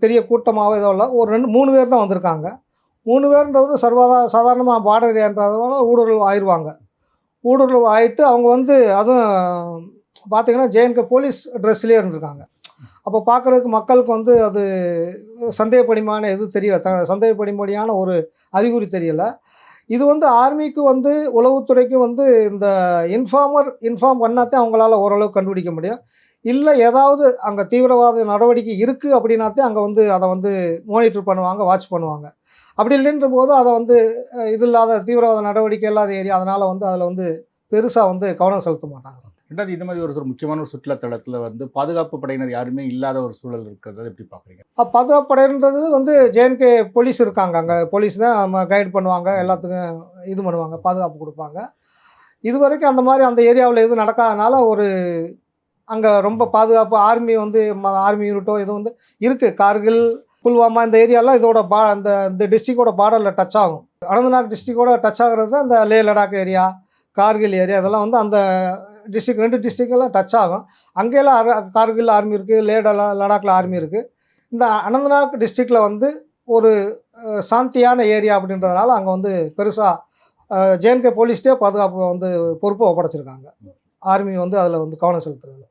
பெரிய கூட்டமாகவோ ஏதோ இல்லை, ஒரு 2 3 பேர் தான் வந்திருக்காங்க. 3 பேருன்றது சாதாரணமாக பார்டர் ஏரியான்றதுனால ஊடுருவல் ஆயிருவாங்க. ஊடுருவல் ஆயிட்டு அவங்க வந்து அதுவும் பார்த்தீங்கன்னா, ஜேஎன்கே போலீஸ் ட்ரெஸ்லேயே இருந்திருக்காங்க. அப்போ பார்க்குறதுக்கு மக்களுக்கு வந்து அது சந்தேகப்படிமான எதுவும் தெரியல. சந்தேகப்படியான ஒரு அறிகுறி தெரியல. இது வந்து ஆர்மிக்கு வந்து உளவுத்துறைக்கு வந்து இந்த இன்ஃபார்ம் பண்ணாதான் அவங்களால ஓரளவுக்கு கண்டுபிடிக்க முடியும். இல்ல ஏதாவது அங்க தீவிரவாத நடவடிக்கை இருக்கு அப்படின்னாதான் அங்க வந்து அத வந்து மானிட்டர் பண்ணுவாங்க, வாட்ச் பண்ணுவாங்க. அப்படி இல்லைன்றபோது அத வந்து இது இல்லாத தீவிரவாத நடவடிக்கை இல்லாத ஏரியா. அதனால வந்து அதுல வந்து பெருசா வந்து கவனம் செலுத்த மாட்டாங்க. 2வது இந்த மாதிரி ஒரு முக்கியமான ஒரு சுற்றுலா தலத்துல வந்து பாதுகாப்பு படையினர் யாருமே இல்லாத ஒரு சூழல் இருக்கிறத எப்படி பார்க்குறீங்க? பாதுகாப்பு படைன்றது வந்து ஜேஎன்கே போலீஸ் இருக்காங்க. அங்க போலீஸ் தான் கைட் பண்ணுவாங்க. எல்லாத்துக்கும் இது பண்ணுவாங்க, பாதுகாப்பு குடுப்பாங்க. இதுவரைக்கும் அந்த மாரி அந்த ஏரியாவுல எதுவும் நடக்காதனால அங்க ரொம்ப பாதுகாப்பு ஆர்மி வந்து ஆர்மி யூனிட்டோ எதுவும் வந்து இருக்கு. கார்கில், புல்வாமா இந்த ஏரியாலாம் இதோட இந்த டிஸ்ட்ரிக்டோட பார்டர்ல டச் ஆகும். அனந்தநாக் டிஸ்ட்ரிக்டோட டச் ஆகுறது தான் இந்த லே லடாக் ஏரியா, கார்கில் ஏரியா இதெல்லாம் வந்து அந்த டிஸ்ட்ரிக்ட் 2 டிஸ்ட்ரிக்ட்லாம் டச் ஆகும். அங்கேலாம் கார்கில் ஆர்மி இருக்கு, லடாக்ல ஆர்மி இருக்கு. இந்த அனந்தநாக் டிஸ்ட்ரிக்ட்ல வந்து ஒரு சாந்தியான ஏரியா அப்படின்றதுனால அங்க வந்து பெருசா ஜேஎன்கே போலீஸ்ட்டே பாதுகாப்பு வந்து பொறுப்பை ஒப்படைச்சிருக்காங்க. ஆர்மி வந்து அதில வந்து கவனம் செலுத்துறது.